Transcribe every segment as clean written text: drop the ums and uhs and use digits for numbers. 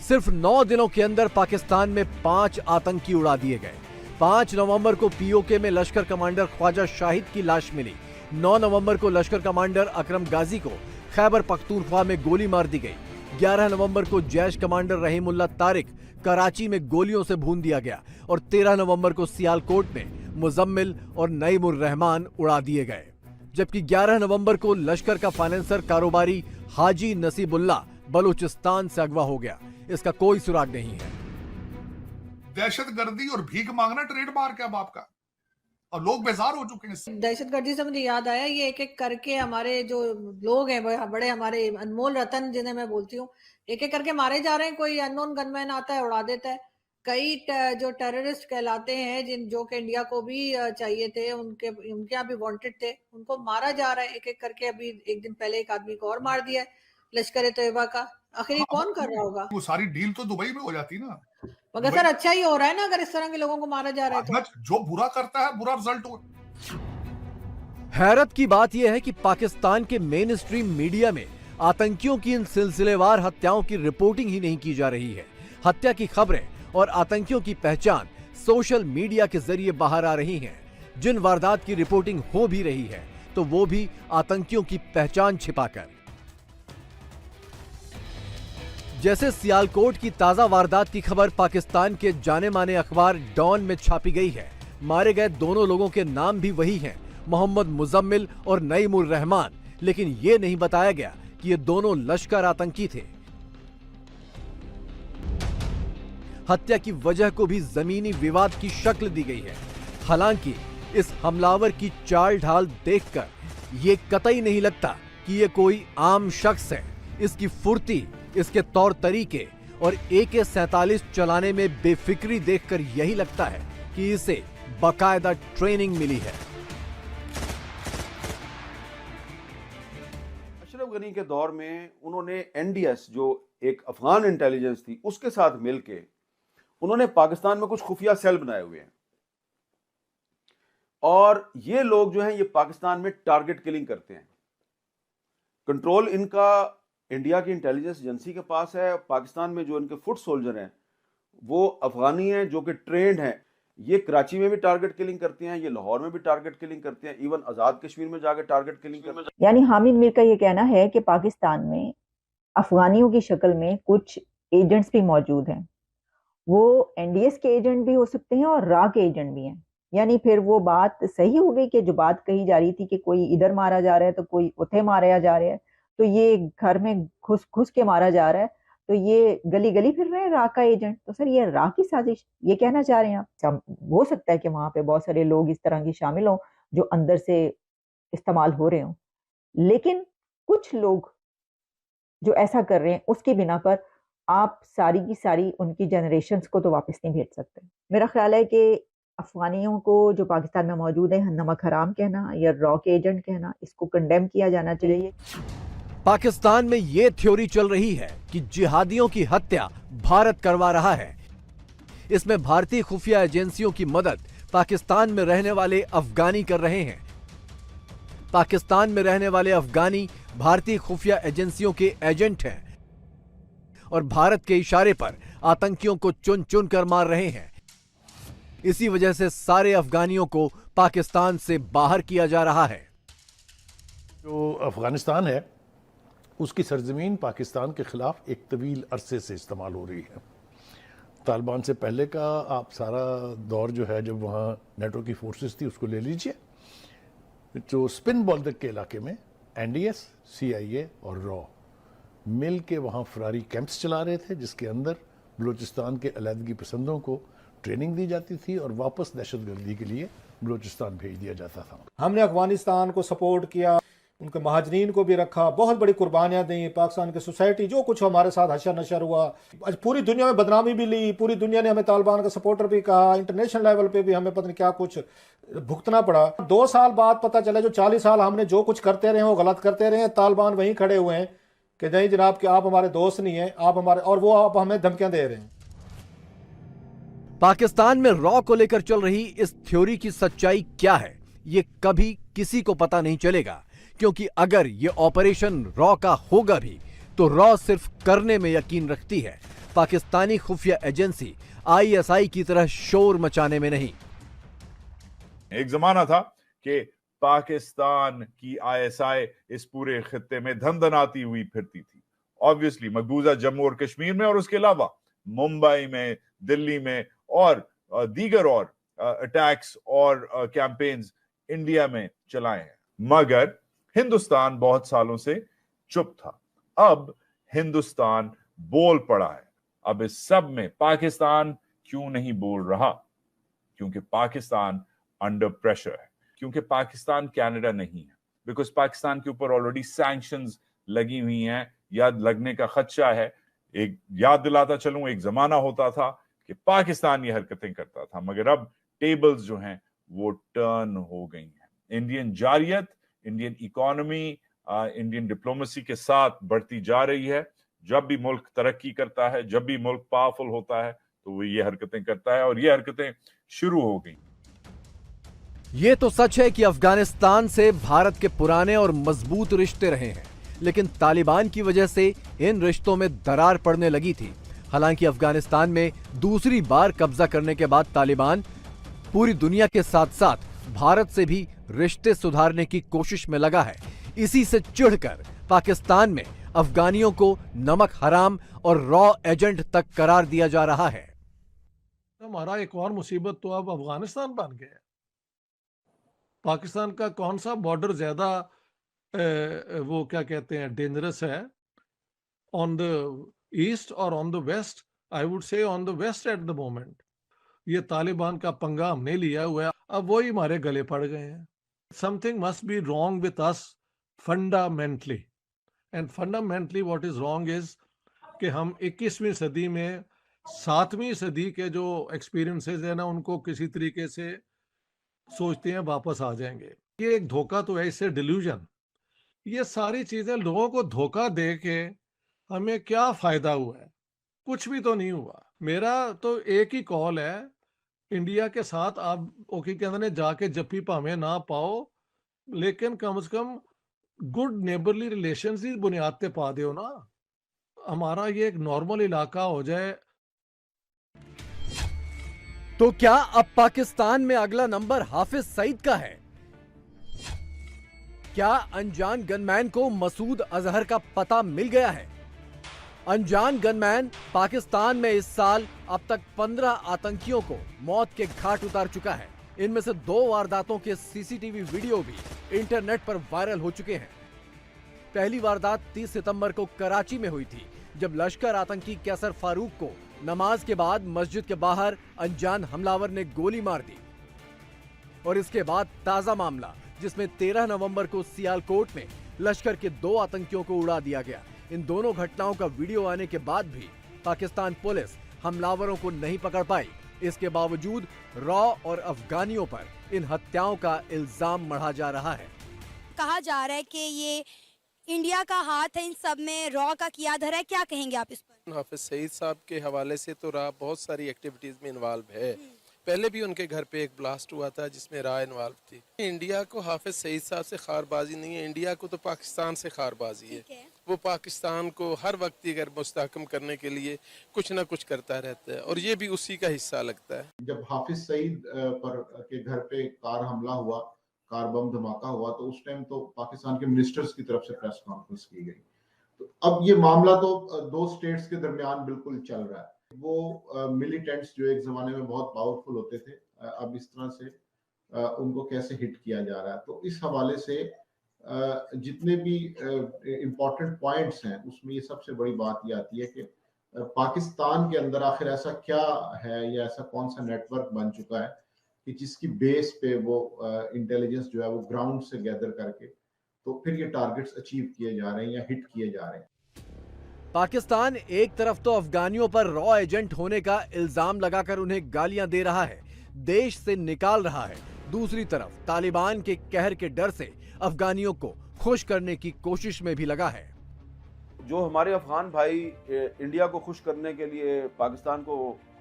सिर्फ 9 दिनों के अंदर पाकिस्तान में 5 आतंकी उड़ा दिए गए। 5 नवंबर को पीओके में लश्कर कमांडर ख्वाजा शाहिद की लाश मिली। 9 नवंबर को लश्कर कमांडर अकरम गाजी को खैबर पख्तूनख्वा में गोली मार दी गई। 11 नवंबर को जैश कमांडर रहीमुल्लाह तारिक कराची में गोलियों से भून दिया गया और 13 नवंबर को सियालकोट में मुजम्मिल और नईमुर रहमान उड़ा दिए गए। जबकि 11 नवंबर को लश्कर का फाइनेंसर कारोबारी हाजी नसीबुल्लाह बलूचिस्तान से अगवा हो गया। इसका कोई सुराग नहीं है। दहशतगर्दी और भीख मांगना ट्रेडमार्क है अब आपका, और लोग बेजार हो चुके हैं। दहशतगर्दी से मुझे याद आया, ये एक एक करके हमारे जो लोग हैं, बड़े हमारे अनमोल रतन जिन्हें मैं बोलती हूँ, एक एक करके मारे जा रहे हैं। कोई अननोन गनमैन आता है, उड़ा देता है। कई जो टेररिस्ट कहलाते हैं, जो कि इंडिया को भी चाहिए थे, उनके यहाँ भी वांटेड थे, उनको मारा जा रहा है एक एक करके। अभी एक दिन पहले एक आदमी को और मार दिया है लश्कर तैयबा का। आखिर ये कौन कर रहा होगा? वो सारी डील तो दुबई में हो जाती ना। मगर सर अच्छा ही हो रहा है ना, अगर इस तरह के लोगों को मारा जा रहा है तो। जो बुरा करता है बुरा रिजल्ट हो। हैरत की बात यह है कि पाकिस्तान के मेन स्ट्रीम मीडिया में आतंकियों की इन सिलसिलेवार हत्याओं की रिपोर्टिंग ही नहीं की जा रही है। हत्या की खबरें और आतंकियों की पहचान सोशल मीडिया के जरिए बाहर आ रही हैं। जिन वारदात की रिपोर्टिंग हो भी रही है तो वो भी आतंकियों की पहचान छिपाकर। जैसे सियालकोट की ताजा वारदात की खबर पाकिस्तान के जाने माने अखबार डॉन में छापी गई है। मारे गए दोनों लोगों के नाम भी वही हैं, मोहम्मद मुजम्मिल और नईमुर रहमान। लेकिन ये नहीं बताया गया कि ये दोनों लश्कर आतंकी थे। हत्या की वजह को भी जमीनी विवाद की शक्ल दी गई है। हालांकि इस हमलावर की चाल ढाल देखकर ये कतई नहीं लगता कि ये कोई आम शख्स है। इसकी फुर्ती, इसके तौर तरीके और AK-47 चलाने में बेफिक्री देखकर यही लगता है कि इसे बाकायदा ट्रेनिंग मिली है। अशरफ गनी के दौर में उन्होंने NDS, जो एक अफगान इंटेलिजेंस थी, उसके साथ मिलके उन्होंने पाकिस्तान में कुछ खुफिया सेल बनाए हुए हैं। और ये लोग जो हैं ये पाकिस्तान में टारगेट किलिंग करते हैं। कंट्रोल इनका इंडिया की इंटेलिजेंस एजेंसी के पास है। पाकिस्तान में जो इनके फुट सोल्जर हैं वो अफगानी हैं जो कि ट्रेंड हैं। ये कराची में भी टारगेट किलिंग करते हैं, ये लाहौर में भी टारगेट किलिंग करते हैं, इवन आजाद कश्मीर में जाकर टारगेट किलिंग करते हैं। यानी हामिद मीर का ये कहना है कि पाकिस्तान में अफगानियों की शक्ल में कुछ एजेंट्स भी मौजूद हैं। वो NDS के एजेंट भी हो सकते हैं और RA के एजेंट भी हैं। यानी फिर वो बात सही हो गई कि जो बात कही जा रही थी कि कोई इधर मारा जा रहा है तो कोई उथे मारा जा रहा है, तो ये घर में घुस के मारा जा रहा है, तो ये गली गली फिर रहे हैं RA का एजेंट। तो सर ये RA की साजिश, ये कहना चाह रहे हैं आप? हो सकता है कि वहां पे बहुत सारे लोग इस तरह की शामिल हों जो अंदर से इस्तेमाल हो रहे हों, लेकिन कुछ लोग जो ऐसा कर रहे हैं उसकी बिना पर आप सारी की सारी उनकी जनरेशन्स को तो वापस नहीं भेज सकते। मेरा ख्याल है कि अफगानियों को जो पाकिस्तान में मौजूद है नमक हराम कहना या रॉ के एजेंट कहना, इसको कंडेम किया जाना चाहिए। पाकिस्तान में ये थ्योरी चल रही है कि जिहादियों की हत्या भारत करवा रहा है। इसमें भारतीय खुफिया एजेंसियों की मदद पाकिस्तान में रहने वाले अफगानी कर रहे हैं। पाकिस्तान में रहने वाले अफगानी भारतीय खुफिया एजेंसियों के एजेंट हैं और भारत के इशारे पर आतंकियों को चुन चुन कर मार रहे हैं। इसी वजह से सारे अफगानियों को पाकिस्तान से बाहर किया जा रहा है। जो अफगानिस्तान है उसकी सरजमीन पाकिस्तान के खिलाफ एक तवील अरसे से इस्तेमाल हो रही है। तालिबान से पहले का आप सारा दौर जो है, जब वहाँ नेटो की फोर्सेस थी, उसको ले लीजिए। जो स्पिन बॉल्दक के इलाके में NDS, CIA और रॉ मिल के वहाँ फरारी कैंप्स चला रहे थे, जिसके अंदर बलूचिस्तान के अलहदगी पसंदों को ट्रेनिंग दी जाती थी और वापस दहशतगर्दी के लिए बलूचिस्तान भेज दिया जाता था। हमने अफगानिस्तान को सपोर्ट किया, उनके महाजरीन को भी रखा, बहुत बड़ी कुर्बानियां दी। पाकिस्तान की सोसाइटी जो कुछ हमारे साथ हशर नशर हुआ, आज पूरी दुनिया में बदनामी भी ली, पूरी दुनिया ने हमें तालिबान का सपोर्टर भी कहा, इंटरनेशनल लेवल पे भी हमें पता नहीं क्या कुछ भुगतना पड़ा। 2 साल बाद पता चला जो 40 साल हमने जो कुछ करते रहे वो गलत करते रहे। तालिबान वहीं खड़े हुए हैं कि नहीं जनाब कि आप हमारे दोस्त नहीं हैं, आप हमारे, और वो आप हमें धमकियां दे रहे हैं। पाकिस्तान में रॉ को लेकर चल रही इस थ्योरी की सच्चाई क्या है, ये कभी किसी को पता नहीं चलेगा, क्योंकि अगर ये ऑपरेशन रॉ का होगा भी तो रॉ सिर्फ करने में यकीन रखती है, पाकिस्तानी खुफिया एजेंसी ISI की तरह शोर मचाने में नहीं। एक जमाना था कि पाकिस्तान की ISI इस पूरे खित्ते में धमधनाती हुई फिरती थी। ऑब्वियसली मकबूजा जम्मू और कश्मीर में और उसके अलावा मुंबई में, दिल्ली में और दीगर और अटैक्स और कैंपेन्स इंडिया में चलाए हैं, मगर हिंदुस्तान बहुत सालों से चुप था। अब हिंदुस्तान बोल पड़ा है। अब इस सब में पाकिस्तान क्यों नहीं बोल रहा? क्योंकि पाकिस्तान अंडर प्रेशर है, क्योंकि पाकिस्तान कनाडा नहीं है, बिकॉज पाकिस्तान के ऊपर ऑलरेडी सैंक्शंस लगी हुई हैं या लगने का खदशा है। एक याद दिलाता चलूं, एक जमाना होता था कि पाकिस्तान ये हरकतें करता था, मगर अब टेबल्स जो हैं वो टर्न हो गई हैं। इंडियन जारियत, इंडियन इकोनॉमी, इंडियन डिप्लोमेसी के साथ बढ़ती जा रही है। जब भी मुल्क तरक्की करता है, जब भी मुल्क पावरफुल होता है, तो वो ये हरकतें करता है और ये हरकतें शुरू हो गई। ये तो सच है कि अफगानिस्तान से भारत के पुराने और मजबूत रिश्ते रहे हैं, लेकिन तालिबान की वजह से इन रिश्तों में दरार पड़ने लगी थी। हालांकि अफगानिस्तान में दूसरी बार कब्जा करने के बाद तालिबान पूरी दुनिया के साथ साथ भारत से भी रिश्ते सुधारने की कोशिश में लगा है। इसी से चिढ़कर पाकिस्तान में अफगानियों को नमक हराम और रॉ एजेंट तक करार दिया जा रहा है। हमारा एक और मुसीबत तो अब अफगानिस्तान बन गया। पाकिस्तान का कौन सा बॉर्डर ज्यादा वो क्या कहते हैं डेंजरस है, ऑन द ईस्ट और on the west? I would say on the west at the moment. ये तालिबान का पंगा हमने लिया हुआ है, अब वही हमारे गले पड़ गए हैं। Something must be wrong with us fundamentally, and fundamentally what is wrong is कि हम 21वीं सदी में 7वीं सदी के जो एक्सपीरियंसेस है ना, उनको किसी तरीके से सोचते हैं वापस आ जाएंगे। ये एक धोखा तो है, इससे डिल्यूजन। ये सारी चीजें लोगों को धोखा दे के हमें क्या फायदा हुआ है? कुछ भी तो नहीं हुआ। मेरा तो एक ही कॉल है, इंडिया के साथ आप ओके कहते हैं जाके जप्पी भावे ना पाओ, लेकिन कम से कम गुड नेबरली रिलेशंस की बुनियाद पे पा दो ना। हमारा ये एक नॉर्मल इलाका हो जाए। तो क्या अब पाकिस्तान में अगला नंबर हाफिज सईद का है? क्या अनजान गनमैन को मसूद अजहर का पता मिल गया है? अनजान गनमैन पाकिस्तान में इस साल अब तक 15 आतंकियों को मौत के घाट उतार चुका है। इनमें से 2 वारदातों के सीसीटीवी वीडियो भी इंटरनेट पर वायरल हो चुके हैं। पहली वारदात 30 सितंबर को कराची में हुई थी, जब लश्कर आतंकी कैसर फारूक को नमाज के बाद मस्जिद के बाहर अनजान हमलावर ने गोली मार दी। और इसके बाद ताजा मामला, जिसमें 13 नवंबर को सियालकोट में लश्कर के 2 आतंकियों को उड़ा दिया गया। इन दोनों घटनाओं का वीडियो आने के बाद भी पाकिस्तान पुलिस हमलावरों को नहीं पकड़ पाई। इसके बावजूद रॉ और अफगानियों पर इन हत्याओं का इल्जाम मढ़ा जा रहा है। कहा जा रहा है कि ये इंडिया का हाथ है इन सब में, रॉ का किया धरा है। क्या कहेंगे आप इस पर? हाफिज सईद साहब के हवाले से तो रॉ बहुत सारी एक्टिविटीज में इन्वॉल्व है। पहले भी उनके घर पे एक ब्लास्ट हुआ था जिसमें रॉ इन्वॉल्व थी। इंडिया को हाफिज सईद साहब से खारबाजी नहीं है, इंडिया को तो पाकिस्तान से खारबाजी है। वो पाकिस्तान को हर वक्त अगर मुस्तहकम करने के लिए कुछ ना कुछ करता रहता है, और ये भी उसी का हिस्सा लगता है। जब हाफिज सईद पर के घर पे कार हमला हुआ, कार बम धमाका हुआ, तो उस टाइम तो पाकिस्तान के मिनिस्टर्स की तरफ से प्रेस कॉन्फ्रेंस की गई। तो अब ये मामला तो 2 स्टेट्स के दरमियान बिल्कुल चल रहा है। वो मिलिटेंट्स जो एक जमाने में बहुत पावरफुल होते थे, अब इस तरह से उनको कैसे हिट किया जा रहा है। तो इस हवाले से जितने भी इम्पोर्टेंट पॉइंट्स हैं, उसमें ये सबसे बड़ी बात ये आती है कि पाकिस्तान के अंदर आखिर ऐसा क्या है या ऐसा कौन सा नेटवर्क बन चुका है कि जिसकी बेस पे वो इंटेलिजेंस जो है वो ग्राउंड से गैदर करके तो फिर ये टारगेट्स अचीव किए जा रहे हैं या हिट किए जा रहे हैं। पाकिस्तान एक तरफ तो अफगानियों पर रॉ एजेंट होने का इल्जाम लगाकर उन्हें गालियां दे रहा है, देश से निकाल रहा है। दूसरी तरफ तालिबान के कहर के डर से अफगानियों को खुश करने की कोशिश में भी लगा है। जो हमारे अफगान भाई इंडिया को खुश करने के लिए पाकिस्तान को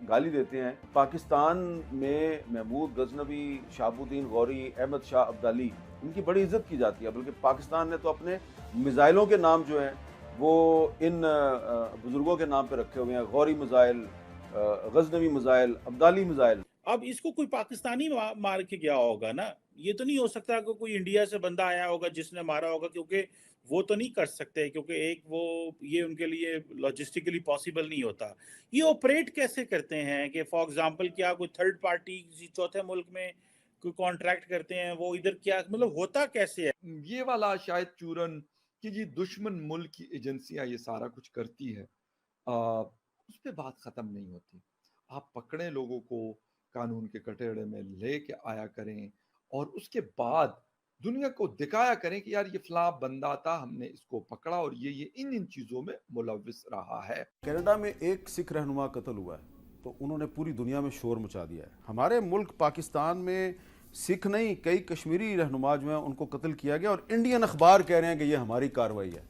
गाली देते हैं, पाकिस्तान में महमूद गजनवी, शहाबुद्दीन गौरी, अहमद शाह अब्दाली, इनकी बड़ी इज्जत की जाती है। बल्कि पाकिस्तान ने तो अपने मिसाइलों के नाम जो है वो इन बुजुर्गों के नाम पे रखे हुए हैं, Gauri missile, Ghaznavi missile, Abdali missile. अब इसको कोई पाकिस्तानी मार के गया होगा ना, ये तो नहीं हो सकता कि कोई इंडिया से बंदा आया होगा जिसने मारा होगा, क्योंकि वो तो नहीं कर सकते, क्योंकि एक वो ये उनके लिए लॉजिस्टिकली पॉसिबल नहीं होता। ये ऑपरेट कैसे करते हैं कि फॉर एग्जांपल क्या कोई थर्ड पार्टी किसी चौथे मुल्क में कोई कॉन्ट्रैक्ट करते हैं, वो इधर क्या मतलब होता कैसे है? ये वाला शायद चूरन कि जी दुश्मन मुल्क की एजेंसियां ये सारा कुछ करती है, उस पर बात खत्म नहीं होती। आप पकड़े लोगों को कानून के कटघरे में लेके आया करें और उसके बाद दुनिया को दिखाया करें कि यार ये फला बंदा था, हमने इसको पकड़ा और ये इन चीजों में मुलविस रहा है। कनाडा में एक सिख रहनुमा कत्ल हुआ है तो उन्होंने पूरी दुनिया में शोर मचा दिया है। हमारे मुल्क पाकिस्तान में सिख नहीं, कई कश्मीरी रहनुमा जो हैं उनको कत्ल किया गया और इंडियन अखबार कह रहे हैं कि ये हमारी कार्रवाई है।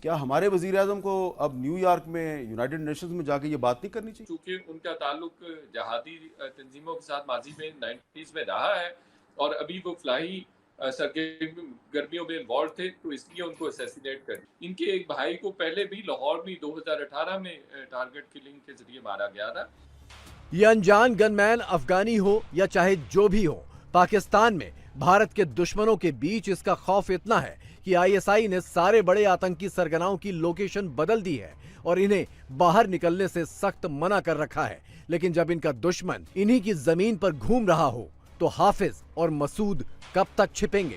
क्या हमारे वजीर आजम को अब न्यूयॉर्क में यूनाइटेड नेशंस में जाके ये बात नहीं करनी चाहिए? क्योंकि उनका ताल्लुक जहादी तंजीमों के साथ माजी में 90s में रहा है और अभी वो फलाही सरगर्मियों में इन्वॉल्व थे, तो इसलिए उनको असैसिनेट कर। इनके एक भाई को पहले भी लाहौर में 2018 में टारगेट किलिंग के जरिए मारा गया था। ये अनजान गनमैन अफगानी हो या चाहे जो भी हो, पाकिस्तान में भारत के दुश्मनों के बीच इसका खौफ इतना है कि आईएसआई ने सारे बड़े आतंकी सरगनाओं की लोकेशन बदल दी है और इन्हें बाहर निकलने से सख्त मना कर रखा है। लेकिन जब इनका दुश्मन इन्हीं की जमीन पर घूम रहा हो तो हाफिज और मसूद कब तक छिपेंगे?